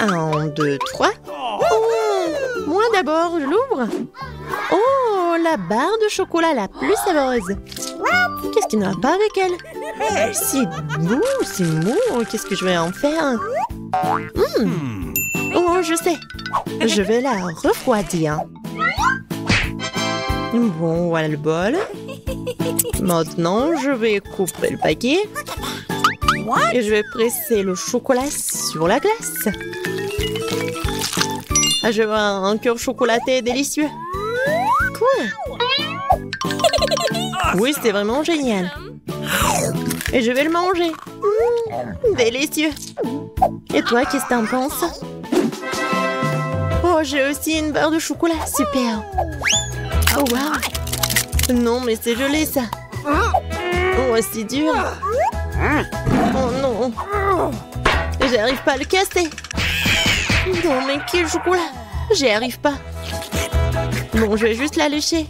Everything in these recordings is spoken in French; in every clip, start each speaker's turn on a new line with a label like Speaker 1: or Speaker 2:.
Speaker 1: 1, 2, 3. Oh, moi d'abord, je l'ouvre. Oh, la barre de chocolat la plus savoureuse. Qu'est-ce qui ne va pas avec elle? C'est mou, c'est mou. Qu'est-ce que je vais en faire? Oh, je sais. Je vais la refroidir. Bon, voilà le bol. Maintenant, je vais couper le paquet. Et je vais presser le chocolat sur la glace. Ah, je veux un cœur chocolaté délicieux. Quoi? Oui, c'est vraiment génial. Et je vais le manger. Délicieux. Et toi, qu'est-ce que t'en penses? Oh, j'ai aussi une barre de chocolat. Super. Oh, wow. Non, mais c'est gelé, ça. Oh, c'est dur. Oh, non. J'arrive pas à le casser. Non, mais quel chocolat. J'y arrive pas. Bon, je vais juste la lécher.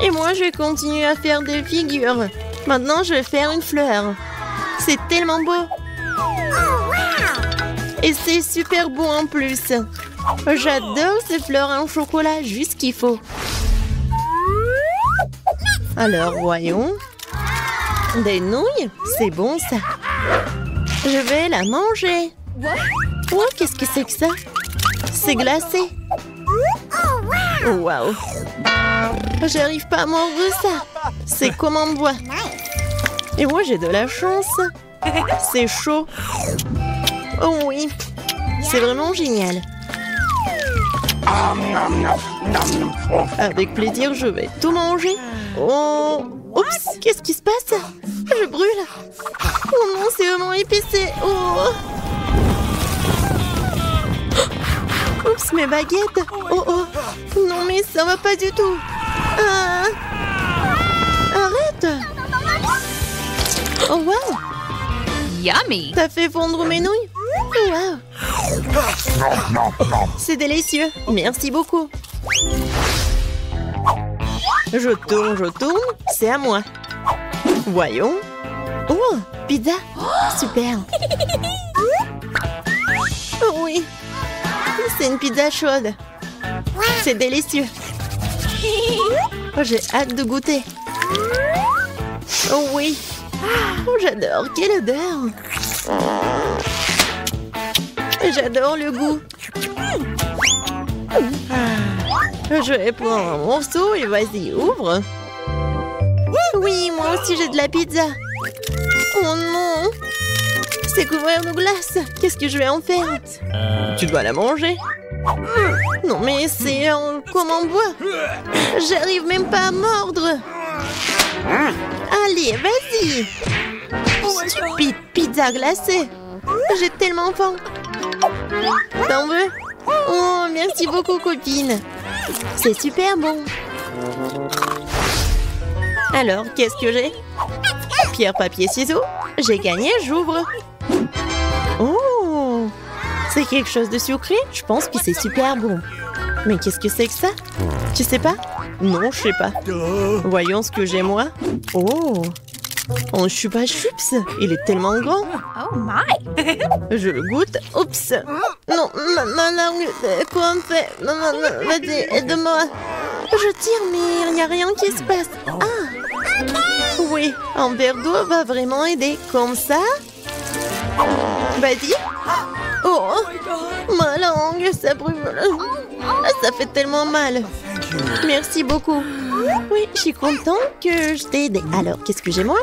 Speaker 1: Et moi, je vais continuer à faire des figures. Maintenant, je vais faire une fleur. C'est tellement beau. Et c'est super beau en plus. J'adore ces fleurs en chocolat, juste ce qu'il faut. Alors, voyons. Des nouilles, c'est bon ça. Je vais la manger. Oh, qu'est-ce que c'est que ça? C'est glacé. Oh, wow. J'arrive pas à mordre ça. C'est comme en bois. Et moi, j'ai de la chance. C'est chaud. Oh oui. C'est vraiment génial. Avec plaisir, je vais tout manger. Oh, oups, qu'est-ce qui se passe? Je brûle. Oh non, c'est vraiment épicé. Oh. Oups, mes baguettes. Oh, oh. Non, mais ça va pas du tout. Ah. Arrête. Oh, wow.
Speaker 2: Yummy!
Speaker 1: T'as fait fondre mes nouilles? Wow. C'est délicieux. Merci beaucoup. Je tourne. C'est à moi. Voyons. Oh, pizza. Super. Oh oui. C'est une pizza chaude. C'est délicieux. Oh, j'ai hâte de goûter. Oh oui. Oh, j'adore. Quelle odeur. J'adore le goût. Je vais prendre un morceau et vas-y, ouvre. Oui, moi aussi j'ai de la pizza. Oh non. C'est couvert de glace. Qu'est-ce que je vais en faire? Tu dois la manger. Non mais c'est comme en bois. J'arrive même pas à mordre. Allez, vas-y. Stupide pizza glacée. J'ai tellement faim. T'en veux? Oh, merci beaucoup, copine. C'est super bon. Alors, qu'est-ce que j'ai? Pierre, papier, ciseaux. J'ai gagné, j'ouvre. Oh, c'est quelque chose de sucré? Je pense que c'est super bon. Mais qu'est-ce que c'est que ça? Tu sais pas? Non, je sais pas. Voyons ce que j'ai, moi. Oh, un chupa chups. Il est tellement grand.
Speaker 2: Oh my!
Speaker 1: Je le goûte. Oups. Non, ma langue. Quoi on fait? Maman, vas-y, aide-moi. Je tire, mais il n'y a rien qui se passe. Ah! Oui, un verre d'eau va vraiment aider. Comme ça? Vas-y. Oh! Ma langue, ça brûle. Ça fait tellement mal. Merci beaucoup. Oui, je suis contente que je t'ai aidé. Alors, qu'est-ce que j'ai moi?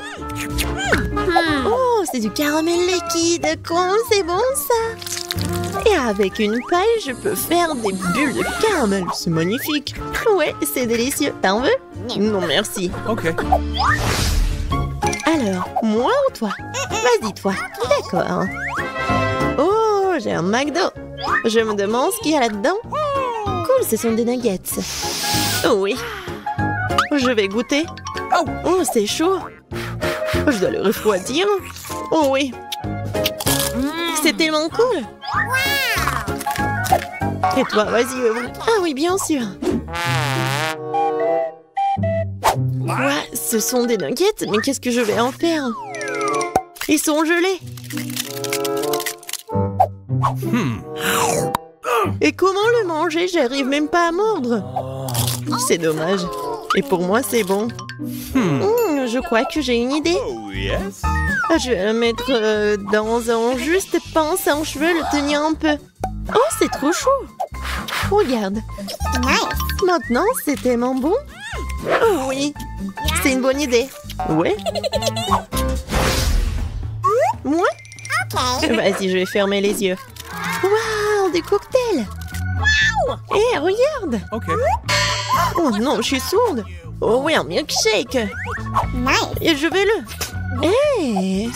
Speaker 1: Oh, c'est du caramel liquide. Comment c'est bon ça? Et avec une paille, je peux faire des bulles de caramel. C'est magnifique. Ouais, c'est délicieux. T'en veux? Non, merci.
Speaker 3: Ok.
Speaker 1: Alors, moi ou toi? Vas-y, toi. D'accord. Oh, j'ai un McDo. Je me demande ce qu'il y a là-dedans. Cool, ce sont des nuggets. Oh oui. Je vais goûter. Oh, c'est chaud. Je dois le refroidir. Oh oui. C'est tellement cool. Et toi, vas-y, ouvre. Ah oui, bien sûr. Ouais, ce sont des nuggets, mais qu'est-ce que je vais en faire? Ils sont gelés. Et comment le manger? J'arrive même pas à mordre. C'est dommage. Et pour moi, c'est bon. Je crois que j'ai une idée. Je vais le mettre dans un juste pince en cheveux, le tenir un peu. Oh, c'est trop chaud. Regarde. Maintenant, c'est tellement bon. Oh oui, c'est une bonne idée. Ouais. Moi? Vas-y, je vais fermer les yeux. Waouh, des cocktails. Hé, regarde. Oh non, je suis sourde. Oh oui, un milkshake. Et je vais le... Hé,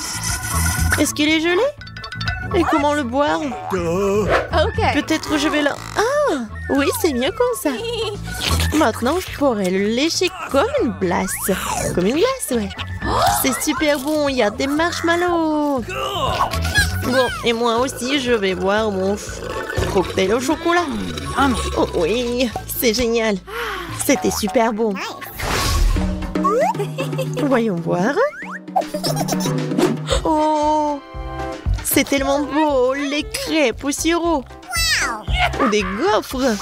Speaker 1: est-ce qu'il est gelé? Et comment le boire? Peut-être je vais le... Ah, oui, c'est mieux comme ça. Maintenant, je pourrais le lécher comme une glace. Comme une glace, ouais. C'est super bon, il y a des marshmallows. Bon, et moi aussi, je vais boire mon cocktail au chocolat. Oh oui, c'est génial. C'était super bon. Voyons voir. Oh, c'est tellement beau, les crêpes au sirop. Ou des gaufres.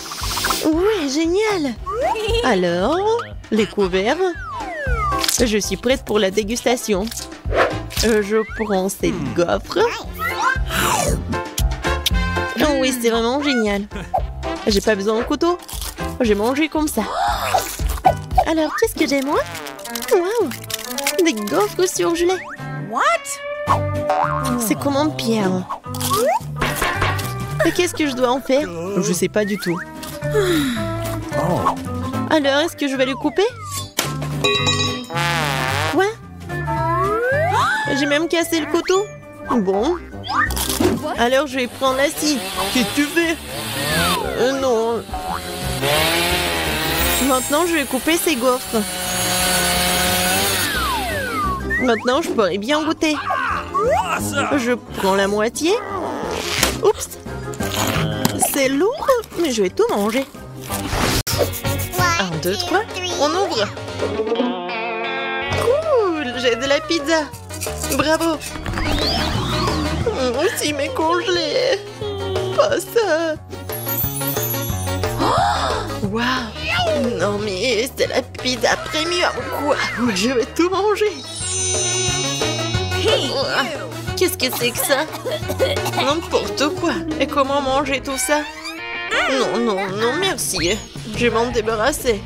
Speaker 1: Oui, génial. Alors, les couverts. Je suis prête pour la dégustation. Je prends cette gaufre. Oh oui, c'est vraiment génial. J'ai pas besoin de couteau. J'ai mangé comme ça. Alors, qu'est-ce que j'ai moi? Waouh, des gaufres surgelées. C'est comme en pierre. Et qu'est-ce que je dois en faire? Je sais pas du tout. Alors, est-ce que je vais le couper? Quoi? J'ai même cassé le couteau. Bon. Alors, je vais prendre la scie. Qu'est-ce que tu fais? Non. Maintenant, je vais couper ces gaufres. Maintenant, je pourrais bien goûter. Je prends la moitié. Oups. C'est lourd, mais je vais tout manger. 1, 2, 3. On ouvre. Cool, j'ai de la pizza. Bravo. Aussi, mais congelé. Pas ça. Waouh. Non, mais c'est la pizza premium, quoi. Je vais tout manger. Qu'est-ce que c'est que ça? N'importe quoi. Et comment manger tout ça? Non, non, non, merci. Je vais m'en débarrasser.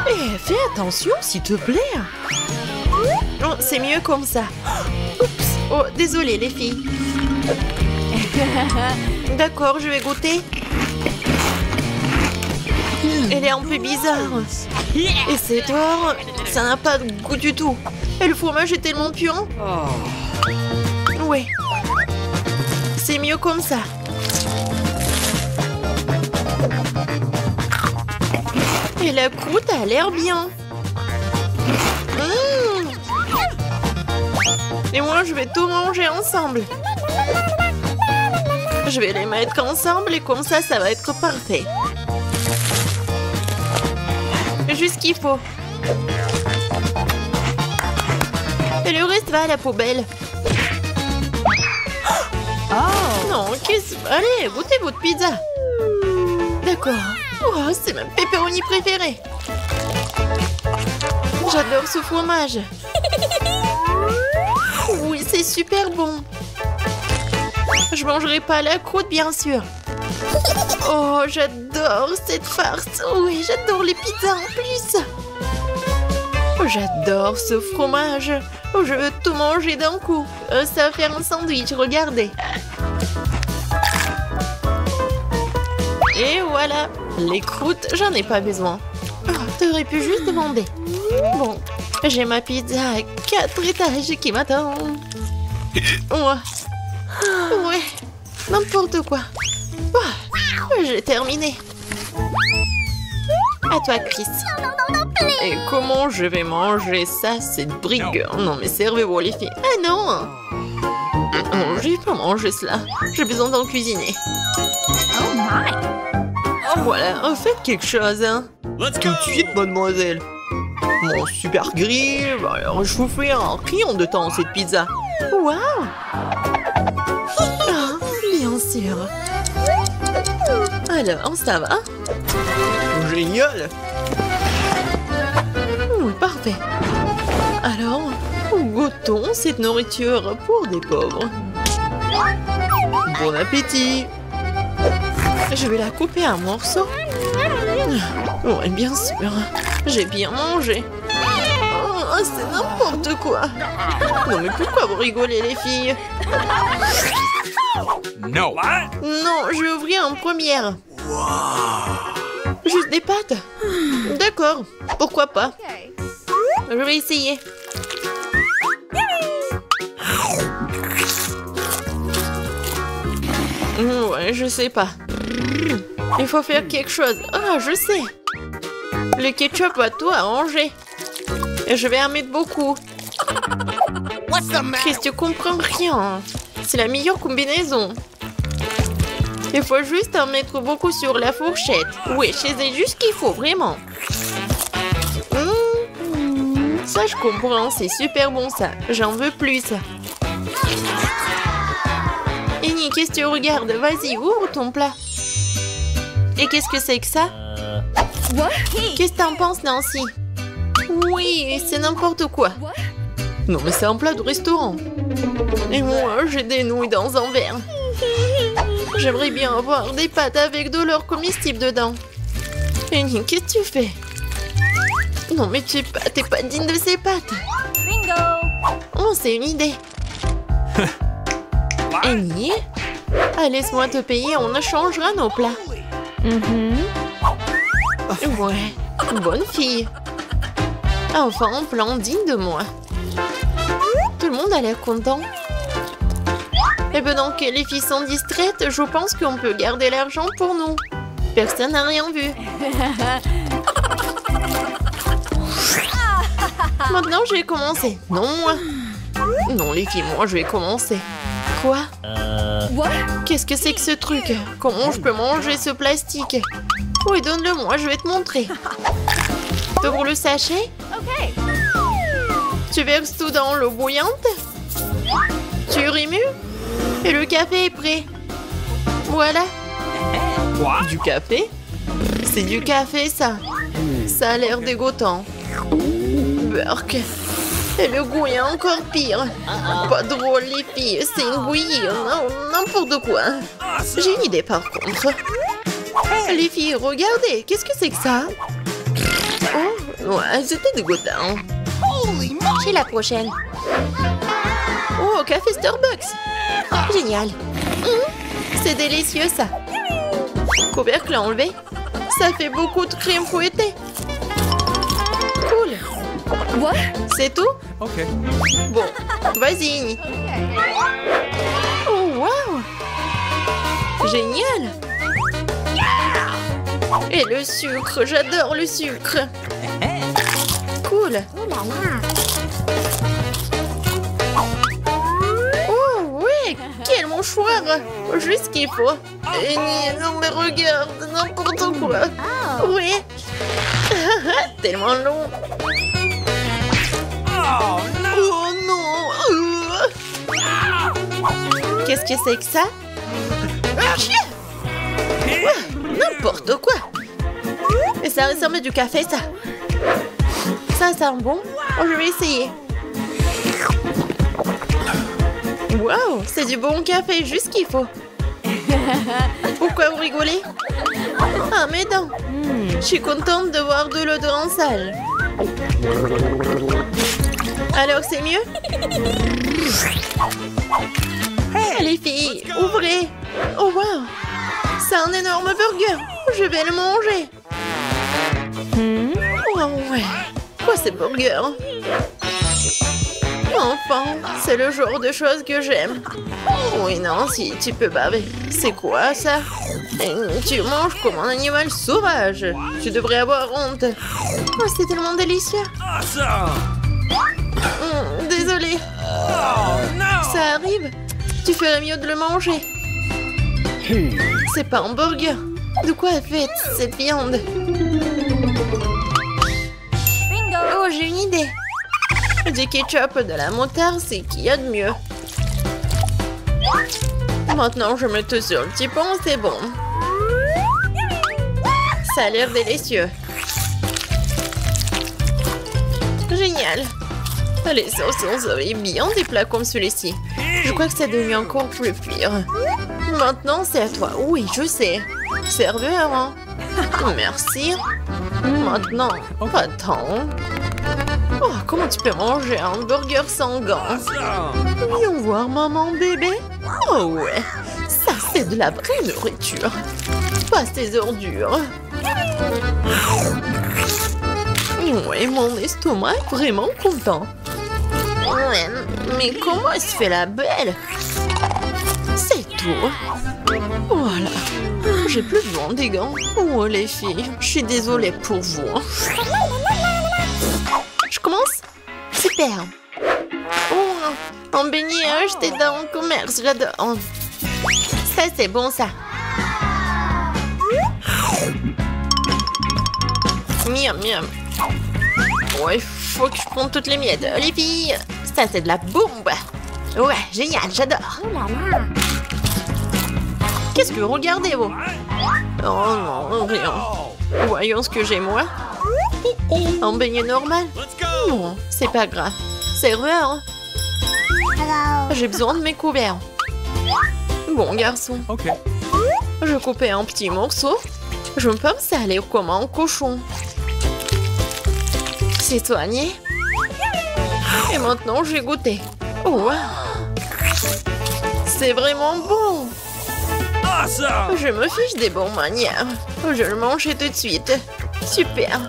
Speaker 1: Eh, fais attention, s'il te plaît. Oh, c'est mieux comme ça. Oups. Oh, désolé, les filles. D'accord, je vais goûter. Elle est un peu bizarre. Et c'est tort, ça n'a pas de goût du tout. Et le fromage est tellement puant. Ouais. C'est mieux comme ça. Et la croûte a l'air bien. Et moi, je vais tout manger ensemble. Je vais les mettre ensemble et comme ça, ça va être parfait. Juste ce qu'il faut. Et le reste va à la poubelle. Oh non, qu'est-ce... Allez, goûtez votre pizza. D'accord. Oh, c'est ma pepperoni préférée. J'adore ce fromage. Oui, c'est super bon. Je mangerai pas la croûte, bien sûr. Oh, j'adore cette farce. Oui, j'adore les pizzas en plus. Oh, j'adore ce fromage. Oh, je veux tout manger d'un coup. Ça va faire un sandwich, regardez. Et voilà. Les croûtes, j'en ai pas besoin. Oh, t'aurais pu juste demander. Bon, j'ai ma pizza à 4 étages qui m'attend. Ouais, n'importe quoi. Oh, j'ai terminé. À toi, Chris. Et comment je vais manger ça, cette brigue? Non, mais servez-vous, les filles. Ah non! Non, je vais pas manger cela. J'ai besoin d'en cuisiner.
Speaker 2: Oh my!
Speaker 1: Voilà, faites quelque chose, hein. Tout de suite, mademoiselle. Mon super grill, alors je vous fais un rayon de temps, cette pizza. Waouh! Ah, bien sûr. Alors, ça va?
Speaker 3: Génial!
Speaker 1: Oui, parfait. Alors, goûtons cette nourriture pour des pauvres.
Speaker 3: Bon appétit!
Speaker 1: Je vais la couper en morceaux. Oui, bien sûr. J'ai bien mangé. Oh, c'est n'importe quoi. Non, mais pourquoi vous rigolez, les filles?
Speaker 3: No!
Speaker 1: Non, je vais ouvrir en première. Juste des pâtes? D'accord, pourquoi pas? Je vais essayer. Ouais, je sais pas. Il faut faire quelque chose. Ah, je sais. Le ketchup va tout arranger. Et je vais en mettre beaucoup. Qu'est-ce que tu comprends rien? C'est la meilleure combinaison. Il faut juste en mettre beaucoup sur la fourchette. Oui, c'est juste ce qu'il faut, vraiment. Ça, je comprends. C'est super bon, ça. J'en veux plus. Annie, qu'est-ce que tu regardes? Vas-y, ouvre ton plat. Et qu'est-ce que c'est que ça? Qu'est-ce que t'en penses, Nancy? Oui, c'est n'importe quoi. Non, mais c'est un plat de restaurant. Et moi, j'ai des nouilles dans un verre. J'aimerais bien avoir des pâtes avec de l'or comestible dedans. Annie, qu'est-ce que tu fais? Non, mais t'es pas digne de ces pâtes.
Speaker 2: Bingo!
Speaker 1: Oh, c'est une idée. Annie? Ah, laisse-moi te payer, on changera nos plats. Ouais, bonne fille. Enfin, un plan digne de moi. Tout le monde a l'air content. Et pendant que les filles sont distraites, je pense qu'on peut garder l'argent pour nous. Personne n'a rien vu. Maintenant, je vais commencer. Non, moi. Non, les filles, moi, je vais commencer. Quoi? Qu'est-ce que c'est que ce truc? Comment je peux manger ce plastique? Oui, donne-le-moi, je vais te montrer. T'ouvres le sachet? Tu verses tout dans l'eau bouillante? Tu remues? Et le café est prêt. Voilà. Du café? C'est du café, ça. Ça a l'air dégoûtant. Burk. Et le goût est encore pire. Pas drôle, les filles. C'est une bouillie. Non, n'importe quoi. J'ai une idée, par contre. Les filles, regardez. Qu'est-ce que c'est que ça? Oh, ouais, c'était dégoûtant. J'ai la prochaine. Oh, café Starbucks. Génial. C'est délicieux, ça. Couvercle enlevé. Ça fait beaucoup de crème fouettée. Cool. C'est tout?
Speaker 3: Ok.
Speaker 1: Bon, vas-y. Oh, wow. Génial. Et le sucre, j'adore le sucre. Cool. Oh, ouais, quel mouchoir. Juste ce qu'il faut. Et non, mais regarde, n'importe quoi. Oui. Tellement long. Oh non. Qu'est-ce que c'est que ça? N'importe quoi. Et ça ressemble à du café, ça. Ça sent bon. Oh, je vais essayer. Waouh, c'est du bon café, juste ce qu'il faut. Pourquoi vous rigolez? Ah, mes dents. Je suis contente de voir de l'eau en salle. Alors, c'est mieux? Les filles, ouvrez. Oh, wow. C'est un énorme burger. Je vais le manger. Oh, ouais. Quoi, ces burgers? Enfin, c'est le genre de choses que j'aime. Oui, non, si tu peux baver. C'est quoi, ça? Tu manges comme un animal sauvage. Tu devrais avoir honte. Oh, c'est tellement délicieux. Désolée. Ça arrive. Tu ferais mieux de le manger. C'est pas un burger. De quoi est faite cette viande? Oh, j'ai une idée. Du ketchup, de la moutarde, c'est qu'il y a de mieux. Maintenant, je mets tout sur le petit pont, c'est bon. Ça a l'air délicieux. Génial. Les sauces seraient bien des plats comme celui-ci. Je crois que ça devient encore plus pire. Maintenant, c'est à toi. Oui, je sais. Serveur, hein? Merci. Maintenant, attends. Oh, comment tu peux manger un burger sans gants? Viens voir maman bébé. Oh ouais, ça c'est de la vraie nourriture. Pas ces ordures. Ouais, mon estomac est vraiment content. Ouais, mais comment elle se fait la belle? C'est tout. Voilà. J'ai plus besoin des gants. Oh les filles, je suis désolée pour vous. Je commence? Super. Oh, un beignet acheté dans le commerce, j'adore. Ça c'est bon ça. Miam miam. Ouais, faut que je prenne toutes les miettes. Les filles, ça c'est de la bombe. Ouais, génial, j'adore. Qu'est-ce que regardez-vous? Oh non, rien. Voyons ce que j'ai moi. Un beignet normal? Non, c'est pas grave. Serveur? J'ai besoin de mes couverts. Bon garçon. Je coupais un petit morceau. Je peux me saler comme un cochon. C'est soigné. Et maintenant, j'ai goûté. Oh, wow. C'est vraiment bon. Je me fiche des bonnes manières. Je le mangeais tout de suite. Super.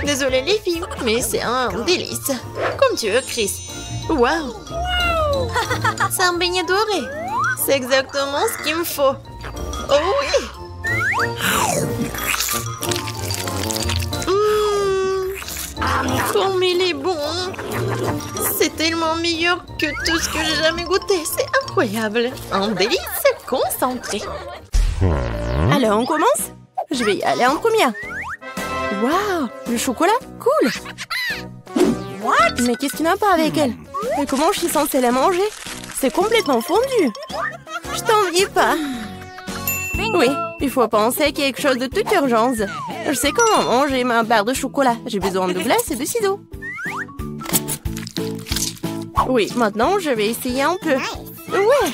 Speaker 1: Désolée les filles, mais c'est un délice. Comme tu veux, Chris. Waouh. C'est un beignet doré. C'est exactement ce qu'il me faut. Oh oui. Comme il est bon. C'est tellement meilleur que tout ce que j'ai jamais goûté. C'est incroyable. Un délice concentré.
Speaker 4: Alors, on commence? Je vais y aller en première. Waouh, le chocolat, cool. What? Mais qu'est-ce qui n'a pas avec elle? Et comment je suis censée la manger? C'est complètement fondu. Je t'envie pas. Oui, il faut penser à quelque chose de toute urgence. Je sais comment manger ma barre de chocolat. J'ai besoin de glace et de ciseaux. Oui, maintenant je vais essayer un peu. Ouais.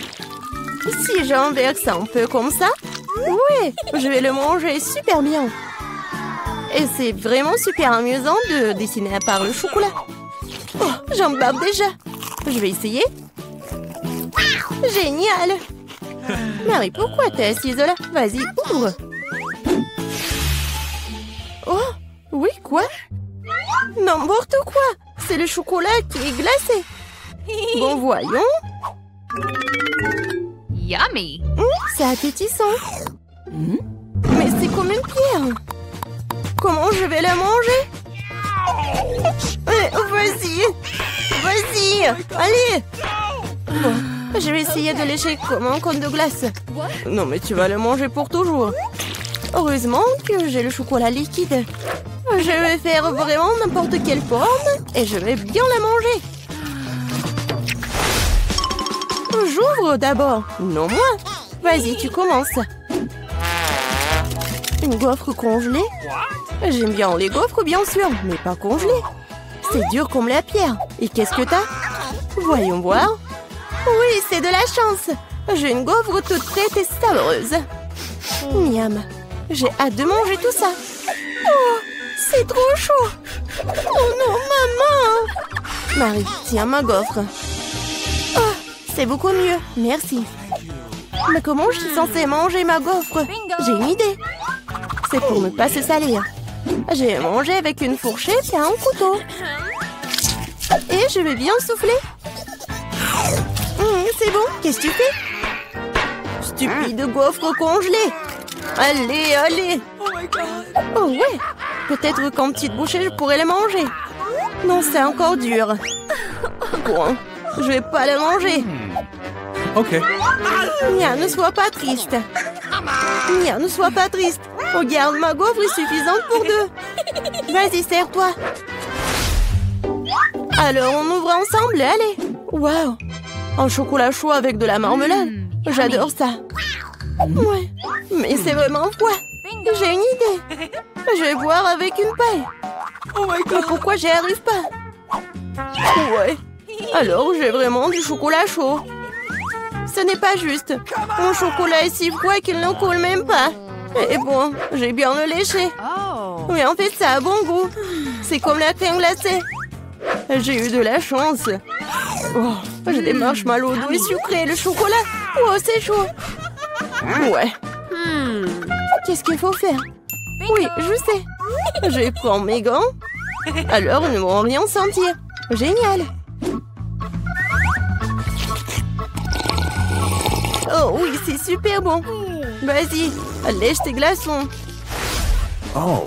Speaker 4: Si j'inverse un peu comme ça, ouais, je vais le manger super bien. Et c'est vraiment super amusant de dessiner à part le chocolat. Oh, j'en barbe déjà. Je vais essayer. Génial. Marie, pourquoi t'es assise là? Vas-y, ouvre. Oh, oui, quoi? N'importe quoi. C'est le chocolat qui est glacé. Bon, voyons.
Speaker 2: Yummy.
Speaker 4: C'est appétissant. Mais c'est comme une pierre. Comment je vais la manger? Vas-y. Vas-y. Allez. Bon, je vais essayer de lécher comme un cône de glace. Non, mais tu vas le manger pour toujours. Heureusement que j'ai le chocolat liquide. Je vais faire vraiment n'importe quelle forme et je vais bien la manger. J'ouvre d'abord. Non, moi. Vas-y, tu commences. Une gaufre congelée? J'aime bien les gaufres, bien sûr, mais pas congelées. C'est dur comme la pierre. Et qu'est-ce que t'as? Voyons voir. Oui, c'est de la chance. J'ai une gaufre toute prête et savoureuse. Miam. J'ai hâte de manger tout ça. Oh, c'est trop chaud. Oh non, maman. Marie, tiens ma gaufre. Oh, c'est beaucoup mieux, merci. Mais comment je suis censée manger ma gaufre? J'ai une idée. C'est pour ne pas se salir. Je vais manger avec une fourchette et un couteau. Et je vais bien souffler. C'est bon, qu'est-ce que tu fais? Stupide gaufre congelée. Allez, allez. Oh ouais, peut-être qu'en petite bouchée, je pourrais la manger. Non, c'est encore dur. Bon, je vais pas la manger.
Speaker 3: Ok.
Speaker 4: Nia, ne sois pas triste. Nia, ne sois pas triste. Regarde, ma gaufre est suffisante pour deux. Vas-y, serre-toi. Alors, on ouvre ensemble, allez. Waouh, un chocolat chaud avec de la marmelade. J'adore ça. Ouais, mais c'est vraiment froid. J'ai une idée. Je vais boire avec une paille. Mais pourquoi j'y arrive pas? Ouais. Alors, j'ai vraiment du chocolat chaud. Ce n'est pas juste. Mon chocolat est si froid qu'il ne coule même pas. Et bon, j'ai bien le léché. Mais en fait, ça a bon goût. C'est comme la crème glacée. J'ai eu de la chance. Oh, j'ai des marshmallows doux et sucrés. Le chocolat. Oh, c'est chaud. Ouais. Qu'est-ce qu'il faut faire? Oui, je sais. Je vais prendre mes gants. Alors, ils ne vont rien sentir. Génial. Oh oui, c'est super bon. Vas-y, lèche tes glaçons.
Speaker 3: Oh.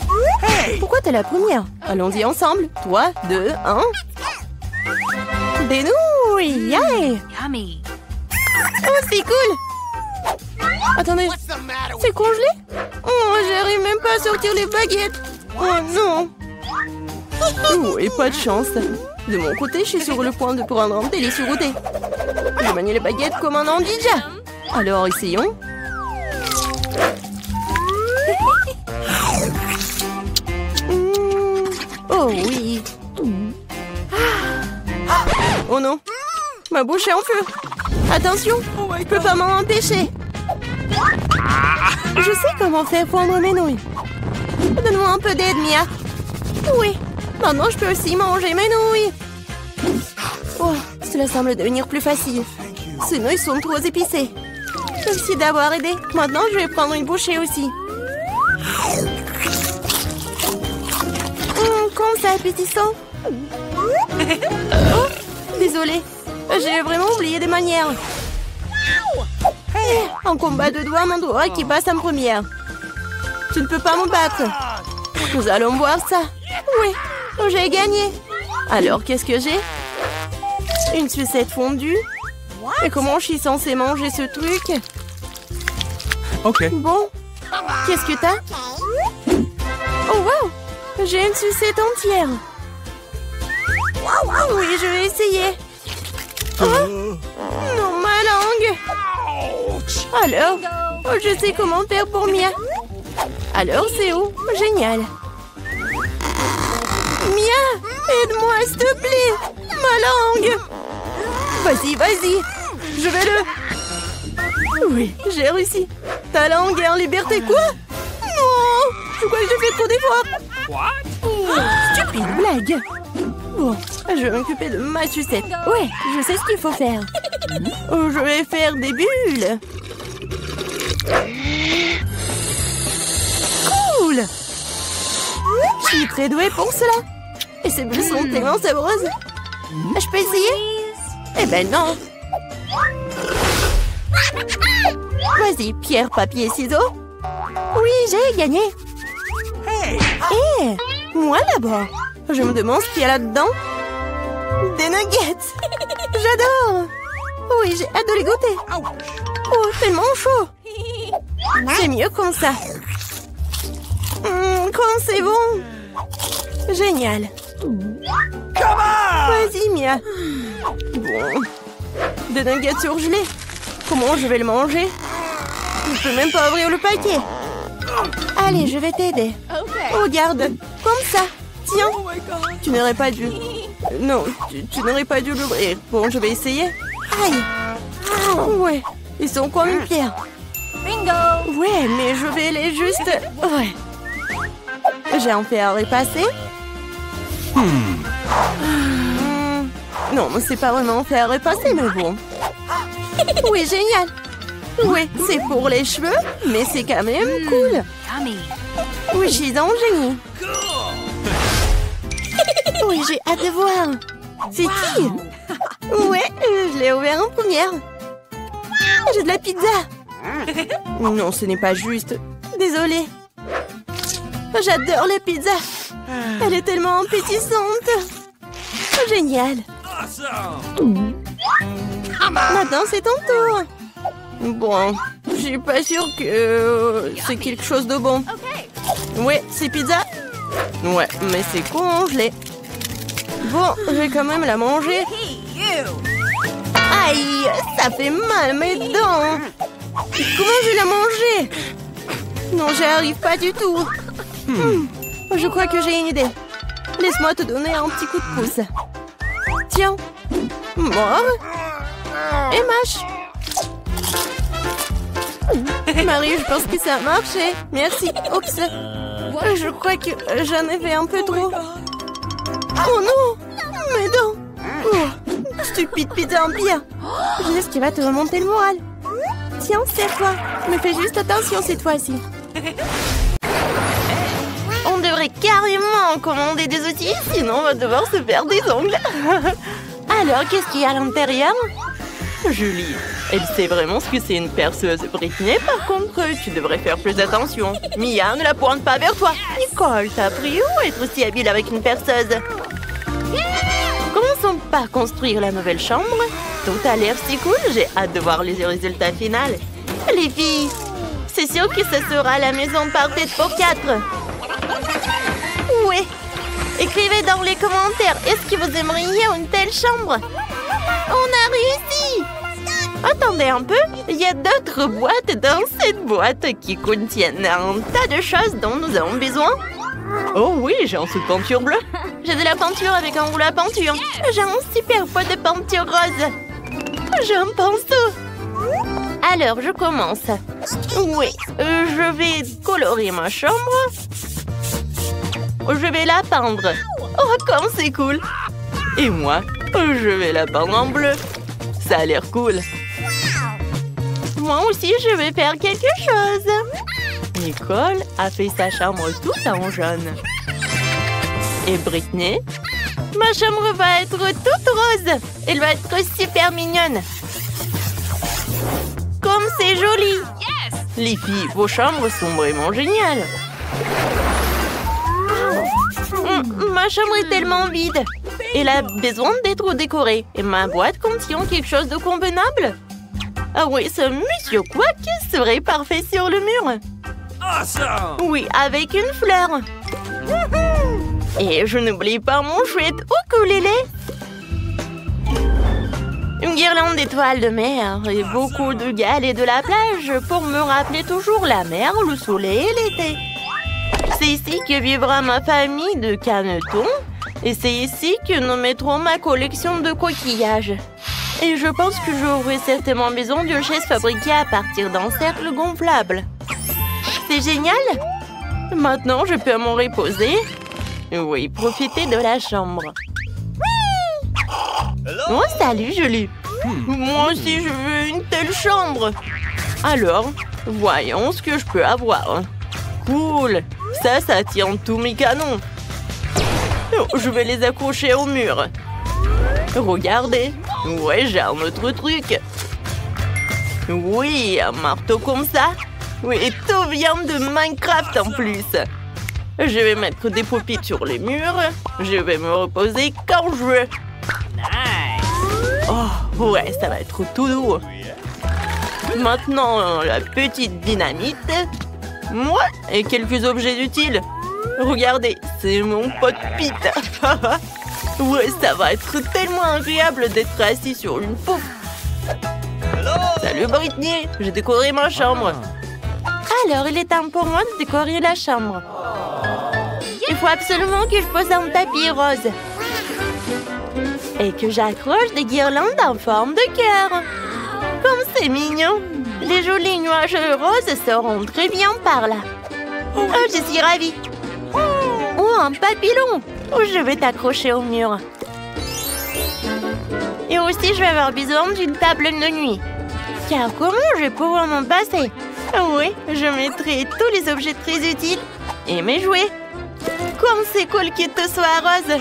Speaker 4: Pourquoi t'es la première? Allons-y ensemble. 3, 2, 1. Des nouilles! Yeah!
Speaker 2: Yummy.
Speaker 4: Oh, c'est cool! Attendez, c'est congelé? Oh, j'arrive même pas à sortir les baguettes. Oh non! Oh, et pas de chance. De mon côté, je suis sur le point de prendre un délicieux goûter. Je manie les baguettes comme un ninja. Alors, essayons. Oh oui. Oh non. Ma bouche est en feu. Attention, je peux pas m'en empêcher. Je sais comment faire fondre mes nouilles. Donne-moi un peu d'aide, Mia. Oui. Maintenant, je peux aussi manger mes nouilles. Oh, cela semble devenir plus facile. Ces nouilles sont trop épicées. Merci d'avoir aidé. Maintenant, je vais prendre une bouchée aussi. Comme ça, appétissant. Oh, désolée. J'ai vraiment oublié des manières. Un combat de doigts, mon doigt qui passe en première. Tu ne peux pas me battre. Nous allons voir ça. Oui, j'ai gagné. Alors, qu'est-ce que j'ai? Une sucette fondue. Et comment je suis censée manger ce truc?
Speaker 3: Ok.
Speaker 4: Bon, qu'est-ce que t'as? Oh, wow! J'ai une sucette entière. Oui, je vais essayer. Oh, non, ma langue. Alors, je sais comment faire pour Mia. Alors, c'est où? Génial. Mia, aide-moi, s'il te plaît. Ma langue. Vas-y, vas-y. Je vais le... Oui, j'ai réussi. Ta langue est en liberté, quoi? Non, je crois que j'ai fait trop d'efforts. Stupide blague. Bon, je vais m'occuper de ma sucette. Ouais, je sais ce qu'il faut faire. Je vais faire des bulles. Cool. Je suis très douée pour cela. Et ces bulles sont tellement savreuses. Je peux essayer? Eh ben non. Vas-y, pierre, papier, ciseaux. Oui, j'ai gagné. Hé, moi d'abord. Je me demande ce qu'il y a là-dedans. Des nuggets. J'adore. Oui, j'ai hâte de les goûter. Oh, tellement chaud. C'est mieux comme ça. Quand c'est bon. Génial. Vas-y, Mia. Bon. Des nuggets surgelés. Comment je vais le manger? Je peux même pas ouvrir le paquet. Allez, je vais t'aider. Regarde, comme ça. Tiens, tu n'aurais pas dû... Non, tu n'aurais pas dû l'ouvrir. Bon, je vais essayer. Aïe. Ouais, ils sont comme une pierre.
Speaker 2: Bingo!
Speaker 4: Ouais, mais je vais les juste... Ouais. J'ai un fer à repasser. Non, c'est pas vraiment un fer à repasser, mais bon. Oui, génial. Oui, c'est pour les cheveux, mais c'est quand même cool.
Speaker 2: Yummy.
Speaker 4: Oui, je suis un génie. Oui, j'ai hâte de voir. C'est qui? Ouais, je l'ai ouvert en première. J'ai de la pizza. Non, ce n'est pas juste. Désolée. J'adore la pizza. Elle est tellement appétissante. Génial. Maintenant, c'est ton tour. Bon, je suis pas sûre que c'est quelque chose de bon. Ouais, c'est pizza. Ouais, mais c'est congelé. Bon, je vais quand même la manger. Aïe, ça fait mal mes dents. Comment je vais la manger? Non, j'y arrive pas du tout. Je crois que j'ai une idée. Laisse-moi te donner un petit coup de pouce. Tiens. Mort. Et mâche. Marie, je pense que ça a marché. Merci. Oups. Je crois que j'en ai fait un peu trop. Oh non. Mes dents. Oh, stupide pizza en pire. Je sais ce qui va te remonter le moral. Tiens, serre-toi. Mais fais juste attention cette fois-ci.
Speaker 1: On devrait carrément commander des outils, sinon on va devoir se faire des ongles. Alors, qu'est-ce qu'il y a à l'intérieur? Julie, elle sait vraiment ce que c'est une perceuse. Britney, par contre, tu devrais faire plus attention. Mia, ne la pointe pas vers toi. Nicole, t'as appris où être aussi habile avec une perceuse? Commençons par construire la nouvelle chambre. Tout a l'air si cool, j'ai hâte de voir les résultats finaux. Les filles, c'est sûr que ce sera la maison parfaite pour 4. Ouais. Écrivez dans les commentaires, est-ce que vous aimeriez une telle chambre? On a réussi! Attendez un peu, il y a d'autres boîtes dans cette boîte qui contiennent un tas de choses dont nous avons besoin. Oh oui, j'ai un sou de peinture bleue. J'ai de la peinture avec un rouleau à peinture. J'ai un super pot de peinture rose. J'ai un pinceau. Alors, je commence. Oui, je vais colorer ma chambre. Je vais la peindre. Oh, comme c'est cool. Et moi, je vais la peindre en bleu. Ça a l'air cool. Moi aussi, je vais faire quelque chose. Nicole a fait sa chambre toute en jaune. Et Britney? Ma chambre va être toute rose. Elle va être super mignonne. Comme c'est joli. Les filles, vos chambres sont vraiment géniales. Ma chambre est tellement vide. Elle a besoin d'être décorée. Et ma boîte contient quelque chose de convenable. Ah oui, ce monsieur Quack serait parfait sur le mur.
Speaker 3: Awesome!
Speaker 1: Oui, avec une fleur. Et je n'oublie pas mon chouette ukulélé. Une guirlande d'étoiles de mer et beaucoup de galets de la plage pour me rappeler toujours la mer, le soleil et l'été. C'est ici que vivra ma famille de canetons et c'est ici que nous mettrons ma collection de coquillages. Et je pense que j'aurai certainement besoin d'une chaise fabriquée à partir d'un cercle gonflable. C'est génial! Maintenant, je peux m'en reposer. Oui, profiter de la chambre. Oh, salut, Julie! Moi aussi, je veux une telle chambre. Alors, voyons ce que je peux avoir. Cool! Ça tient tous mes canons. Oh, je vais les accrocher au mur. Regardez. Ouais, j'ai un autre truc. Oui, un marteau comme ça. Oui, et tout vient de Minecraft en plus. Je vais mettre des pupitres sur les murs. Je vais me reposer quand je veux. Oh, ouais, ça va être tout doux. Maintenant, la petite dynamite. Moi, et quelques objets utiles. Regardez, c'est mon pote Pete. Ouais, ça va être tellement agréable d'être assis sur une pouffe. Salut Britney, j'ai décoré ma chambre. Alors, il est temps pour moi de décorer la chambre. Il faut absolument que je pose un tapis rose. Et que j'accroche des guirlandes en forme de cœur. Comme c'est mignon. Les jolis nuages roses seront très bien par là. Oh, je suis ravie. Oh, un papillon. Oh, je vais t'accrocher au mur. Et aussi, je vais avoir besoin d'une table de nuit. Car comment je vais pouvoir m'en passer? Oui, je mettrai tous les objets très utiles et mes jouets. Comme c'est cool qu'il te soit rose.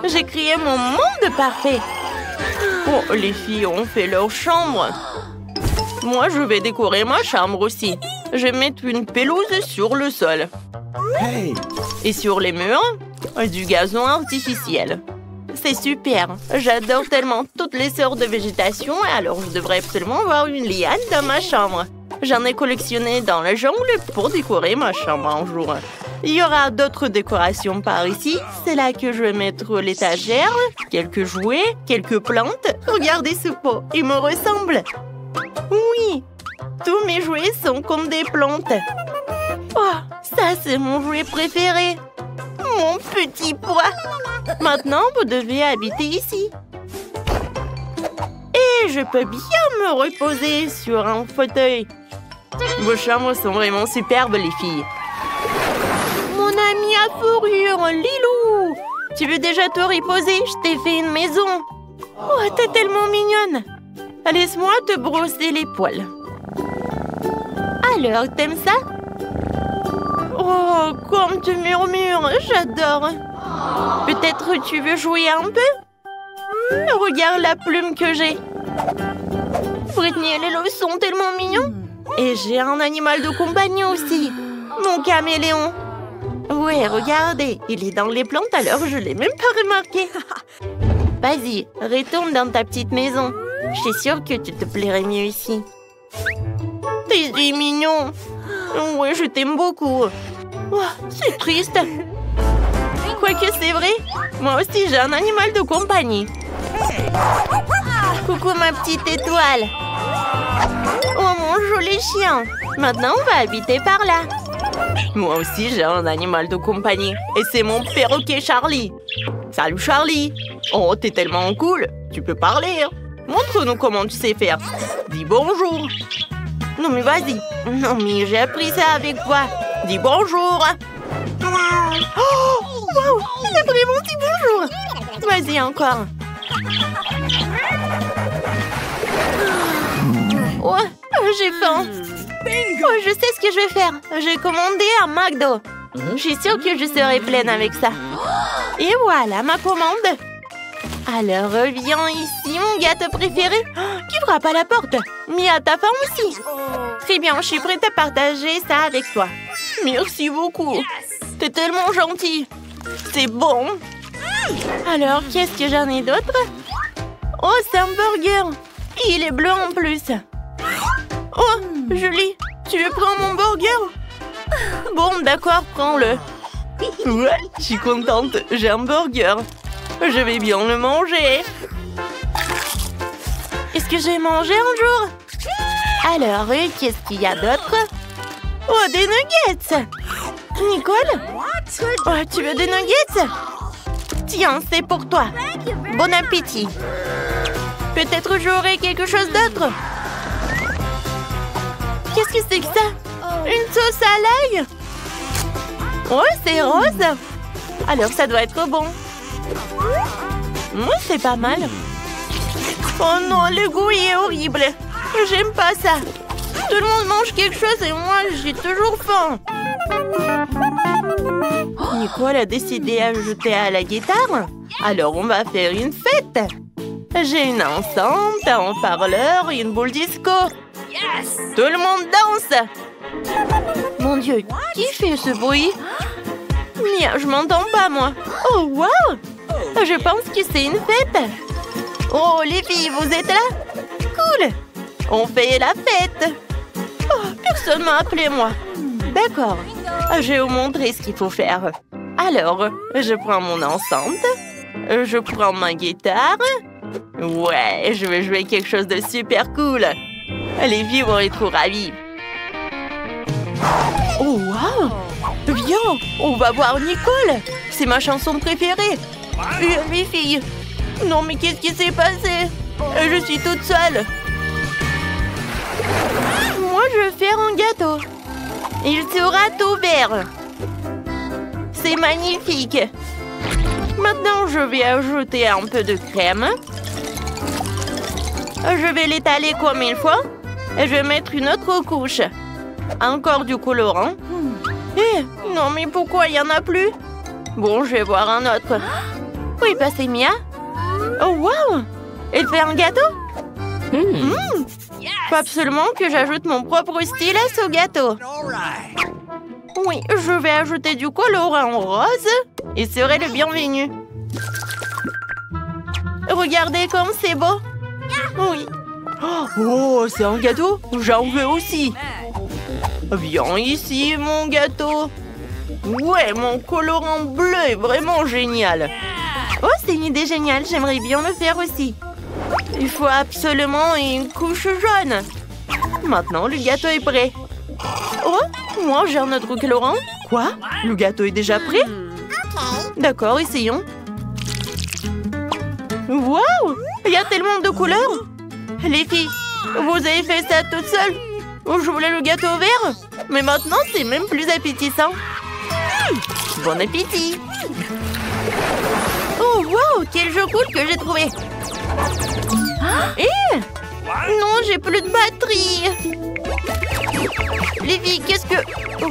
Speaker 1: J'ai créé mon monde parfait. Oh, les filles ont fait leur chambre. Moi, je vais décorer ma chambre aussi. Je vais mettre une pelouse sur le sol.
Speaker 3: Hey!
Speaker 1: Et sur les murs, du gazon artificiel. C'est super. J'adore tellement toutes les sortes de végétation, alors je devrais absolument avoir une liane dans ma chambre. J'en ai collectionné dans la jungle pour décorer ma chambre un jour. Il y aura d'autres décorations par ici. C'est là que je vais mettre l'étagère, quelques jouets, quelques plantes. Regardez ce pot, il me ressemble. Oui, tous mes jouets sont comme des plantes.
Speaker 4: Oh, ça c'est mon jouet préféré. Mon petit pois. Maintenant, vous devez habiter ici. Et je peux bien me reposer sur un fauteuil. Vos chambres sont vraiment superbes, les filles. Mon ami à fourrure, Lilou. Tu veux déjà te reposer? Je t'ai fait une maison. Oh, t'es tellement mignonne. Laisse-moi te brosser les poils. Alors, t'aimes ça? Oh, comme tu murmures, j'adore. Peut-être tu veux jouer un peu? Regarde la plume que j'ai. Britney et Lilo sont tellement mignons. Et j'ai un animal de compagnie aussi. Mon caméléon. Ouais, regardez, il est dans les plantes alors je l'ai même pas remarqué. Vas-y, retourne dans ta petite maison. Je suis sûre que tu te plairais mieux ici. T'es mignon. Ouais, je t'aime beaucoup. Oh, c'est triste. Quoique c'est vrai, moi aussi j'ai un animal de compagnie. Coucou ma petite étoile. Oh mon joli chien. Maintenant on va habiter par là. Moi aussi j'ai un animal de compagnie. Et c'est mon perroquet Charlie. Salut Charlie. Oh t'es tellement cool. Tu peux parler hein. Montre-nous comment tu sais faire. Dis bonjour. Non mais vas-y. Non mais j'ai appris ça avec toi. Dis bonjour. Oh, wow, il a vraiment dit bonjour. Vas-y encore. Oh, j'ai faim. Oh, je sais ce que je vais faire. J'ai commandé un McDo. Je suis sûre que je serai pleine avec ça. Et voilà ma commande. Alors, viens ici, mon gâteau préféré. Qui frappe à la porte? Mia, ta faim aussi? Très bien, je suis prête à partager ça avec toi. Merci beaucoup. T'es tellement gentil. C'est bon. Alors, qu'est-ce que j'en ai d'autre? Oh, c'est un burger. Il est bleu en plus. Oh, Julie, tu veux prendre mon burger? Bon, d'accord, prends-le. Ouais, je suis contente. J'ai un burger. Je vais bien le manger. Est-ce que j'ai mangé un jour? Alors, qu'est-ce qu'il y a d'autre? Oh, des nuggets! Nicole? Oh, tu veux des nuggets? Tiens, c'est pour toi. Bon appétit. Peut-être j'aurai quelque chose d'autre. Qu'est-ce que c'est que ça? Une sauce à l'ail? Oh, c'est rose. Alors, ça doit être bon. C'est pas mal. Oh non, le goût est horrible. J'aime pas ça. Tout le monde mange quelque chose et moi, j'ai toujours faim. Nicole a décidé d'ajouter à la guitare. Alors, on va faire une fête. J'ai une enceinte, un haut-parleur et une boule disco. Tout le monde danse. Mon Dieu, qui fait ce bruit? Mia, je m'entends pas, moi. Oh, wow! Je pense que c'est une fête. Oh, les filles, vous êtes là? Cool! On fait la fête. Oh, personne m'a appelé, moi. D'accord. Je vais vous montrer ce qu'il faut faire. Alors, je prends mon enceinte. Je prends ma guitare. Ouais, je vais jouer quelque chose de super cool. Les filles vont être trop ravies. Oh, wow! Viens, on va voir Nicole. C'est ma chanson préférée. Les filles. Non, mais qu'est-ce qui s'est passé? Je suis toute seule. Moi, je vais faire un gâteau. Il sera tout vert. C'est magnifique. Maintenant, je vais ajouter un peu de crème. Je vais l'étaler comme il faut. Et je vais mettre une autre couche. Encore du colorant. Non, mais pourquoi il n'y en a plus? Bon, je vais voir un autre. Où est passée Mia? Oh, wow! Elle fait un gâteau? Faut absolument que j'ajoute mon propre stylet au gâteau. Oui, je vais ajouter du colorant rose et serai le bienvenu. Regardez comme c'est beau. Oui. Oh, c'est un gâteau? J'en veux aussi. Viens ici, mon gâteau. Ouais, mon colorant bleu est vraiment génial. Oh, c'est une idée géniale. J'aimerais bien le faire aussi. Il faut absolument une couche jaune. Maintenant, le gâteau est prêt. Oh, Moi, j'ai un autre colorant. Quoi? Le gâteau est déjà prêt? D'accord, essayons. Waouh! Il y a tellement de couleurs! Les filles, vous avez fait ça toutes seules? Je voulais le gâteau vert, mais maintenant c'est même plus appétissant. Bon appétit! Oh wow, quel jeu cool que j'ai trouvé! Non, j'ai plus de batterie! Les filles, qu'est-ce que...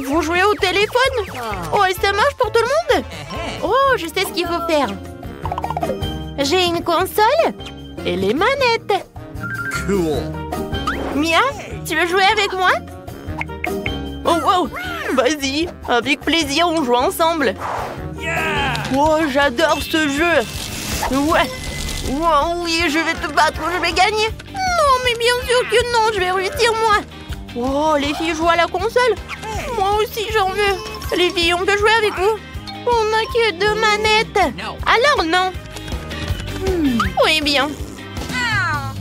Speaker 4: Vous jouez au téléphone? Oh, et ça marche pour tout le monde? Oh, je sais ce qu'il faut faire. J'ai une console et les manettes.
Speaker 3: Cool.
Speaker 4: Mia, tu veux jouer avec moi? Oh wow, vas-y, avec plaisir, on joue ensemble. Oh, j'adore ce jeu. Ouais. Oh, oui, je vais te battre, je vais gagner. Non, mais bien sûr que non, je vais réussir moi. Oh, les filles jouent à la console. Moi aussi, j'en veux. Les filles, on peut jouer avec vous? On n'a que 2 manettes. Alors non. Oui, bien.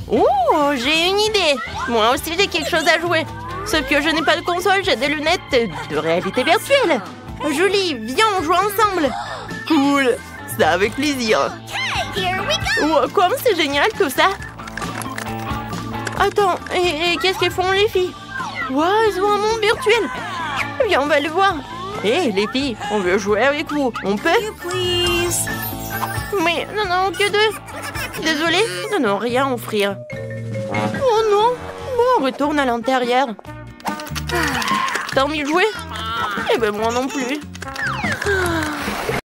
Speaker 4: Oh, j'ai une idée. Moi aussi, j'ai quelque chose à jouer. Sauf que je n'ai pas de console, j'ai des lunettes de réalité virtuelle. Julie, viens, on joue ensemble. Cool, ça avec plaisir. Oh, comme c'est génial tout ça. Attends, et qu'est-ce qu'elles font les filles? Wow, ils ont un monde virtuel. Viens, on va le voir. Hé, les filles, on veut jouer avec vous. On peut? Mais non, que 2. Désolée, non, rien à offrir. Oh non. Bon, on retourne à l'intérieur. T'as envie de jouer? Eh ben moi non plus.